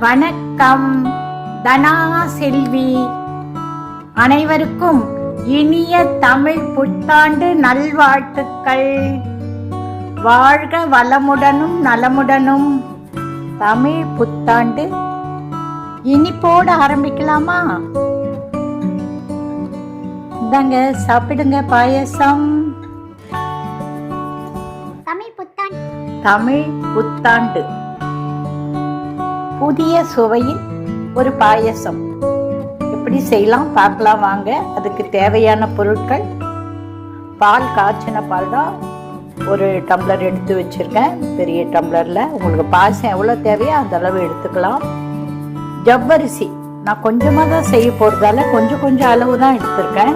வணக்கம் தனா செல்வி. அனைவருக்கும் இனிய தமிழ் புத்தாண்டு நல்வாழ்த்துக்கள். வாழ்க வளமுடனும் நலமுடனும். தமிழ் புத்தாண்டு இனிப்போடு ஆரம்பிக்கலாமா? இந்தாங்க சாப்பிடுங்க பாயசம். தமிழ் புத்தாண்டு புதிய சுவையில் ஒரு பாயசம் எப்படி செய்யலாம் பார்க்கலாம் வாங்க. அதுக்கு தேவையான பொருட்கள்: பால், காய்ச்சின பால் தான் ஒரு டம்ளர் எடுத்து வச்சிருக்கேன், பெரிய டம்ளர்ல. உங்களுக்கு பாயசம் எவ்வளோ தேவையோ அந்த அளவு எடுத்துக்கலாம். ஜவ்வரிசி நான் கொஞ்சமாக தான் செய்ய போகிறதால கொஞ்சம் அளவு தான் எடுத்திருக்கேன்.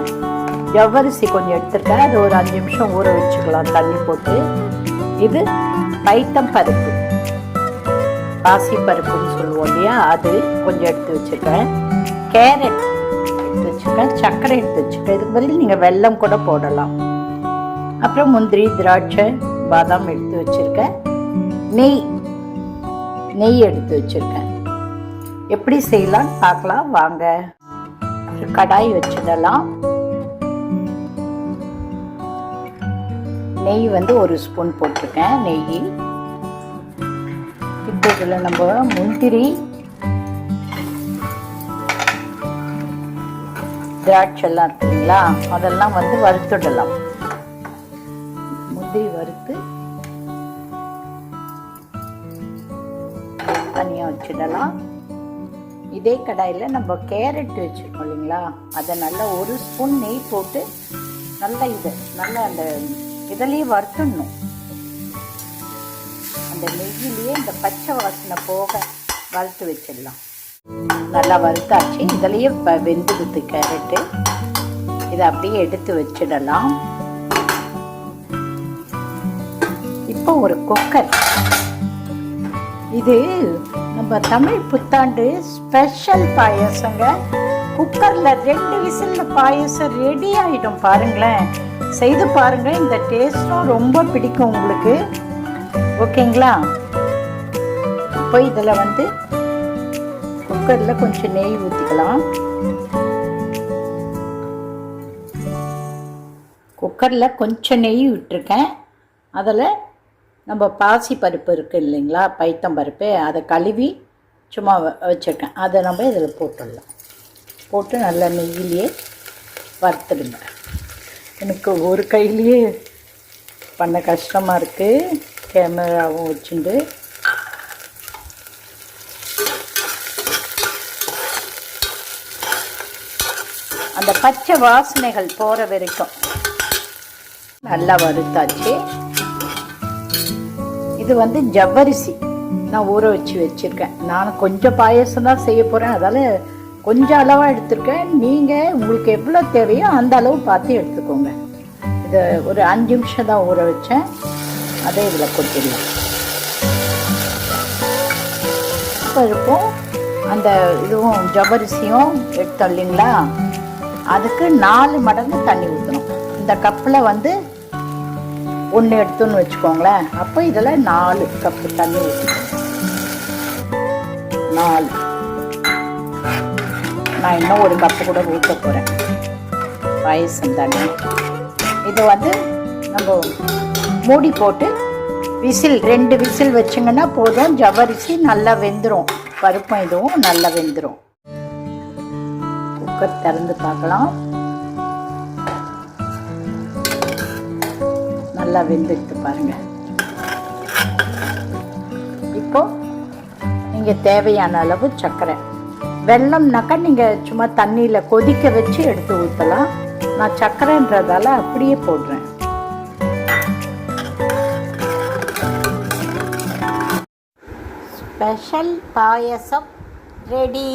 ஜவ்வரிசி கொஞ்சம் எடுத்திருக்கேன், அது ஒரு 5 நிமிஷம் ஊற வச்சுக்கலாம் தண்ணி போட்டு. இது பைத்தம் பருப்பு, பாசி பருப்புன்னு சொல்லுவோம் இல்லையா, அது கொஞ்சம் எடுத்து வச்சுருக்கேன். கேரட் எடுத்து வச்சுருக்கேன், சர்க்கரை எடுத்து வச்சுருக்கேன். இதுக்கு பதில் நீங்கள் வெல்லம் கூட போடலாம். அப்புறம் முந்திரி, திராட்சை, பாதாம் எடுத்து வச்சுருக்கேன். நெய் எடுத்து வச்சுருக்கேன். எப்படி செய்யலான்னு பார்க்கலாம் வாங்க. ஒரு கடாய் வச்சிடலாம். நெய் வந்து 1 ஸ்பூன் போட்டிருக்கேன். நெய் இப்போ இதில் நம்ம முந்திரி, திராட்சைலாம் இருக்குங்களா, அதெல்லாம் வந்து வறுத்துடலாம். முந்திரி வறுத்து தனியாக வச்சிடலாம். இதே கடாயில் நம்ம கேரட் வச்சுருக்கோம் இல்லைங்களா, அதை நல்லா 1 ஸ்பூன் நெய் போட்டு நல்லா அந்த இதிலேயே வறுத்துடணும். அந்த நெய்யிலேயே இந்த பச்சை வாசனை போக வறுத்து வச்சிடலாம். நல்லா வறுத்தாச்சு. இதுலேயே வெந்துடுது கேரட்டு. இதை அப்படியே எடுத்து வச்சிடலாம். இப்போ ஒரு குக்கர். இது நம்ம தமிழ் புத்தாண்டு ஸ்பெஷல் பாயசங்க. குக்கரில் 2 விசில் பாயசம் ரெடி ஆகிடும். பாருங்களேன், செய்து பாருங்க. இந்த டேஸ்டும் ரொம்ப பிடிக்கும் உங்களுக்கு. ஓகேங்களா? இப்போ இதில் வந்து குக்கரில் கொஞ்சம் நெய் ஊற்றிக்கலாம். குக்கரில் கொஞ்சம் நெய் விட்டுருக்கேன். அதில் நம்ம பாசி பருப்பு இருக்குது இல்லைங்களா, பைத்தம் பருப்பு, அதை கழுவி சும்மா வச்சுருக்கேன். அதை நம்ம இதில் போட்டுடலாம். போட்டு நல்லா நெய்யிலேயே வறுத்துடுங்க. எனக்கு ஒரு கையிலேயே பண்ண கஷ்டமாக இருக்குது, கேமராவும் வச்சுட்டு. அந்த பச்சை வாசனைகள் போகிற வரைக்கும் நல்லா வறுத்தாச்சு. இது வந்து ஜவ்வரிசி நான் ஊற வச்சுருக்கேன். நான் கொஞ்சம் பாயசம் தான் செய்ய போகிறேன், அதால் கொஞ்சம் அளவாக எடுத்துருக்கேன். நீங்கள் உங்களுக்கு எவ்வளோ தேவையோ அந்த அளவு பார்த்து எடுத்துக்கோங்க. இதை ஒரு 5 நிமிஷம் தான் ஊற வச்சேன். அதே இதில் கொட்டிடலாம். பருப்பும் அந்த இதுவும் ஜவ்வரிசியும் எடுத்தோம் இல்லைங்களா, அதுக்கு 4 மடங்கு தண்ணி ஊற்றணும். இந்த கப்பில் வந்து 1 எடுத்துன்னு வச்சுக்கோங்களேன். அப்போ இதில் 4 கப்பு தண்ணி ஊற்றணும். 4. நான் இன்னும் 1 கப்பு கூட ஊற்ற போகிறேன். பாயசம் தானே. இது வந்து நம்ம மூடி போட்டு 2 விசில் வச்சிங்கன்னா போதும். ஜவ்வரிசி நல்லா வெந்துடும், பருப்பும் இதுவும் நல்லா வெந்துடும். குக்கர் திறந்து பார்க்கலாம். நல்லா வெந்துடுத்து பாருங்க. இப்போ நீங்கள் தேவையான அளவு சர்க்கரை, வெல்லம்னாக்கா நீங்கள் சும்மா தண்ணியில் கொதிக்க வச்சு எடுத்து ஊற்றலாம். நான் சர்க்கரைன்றதால அப்படியே போடுறேன். ஸ்பெஷல் பாயசம் ரெடி.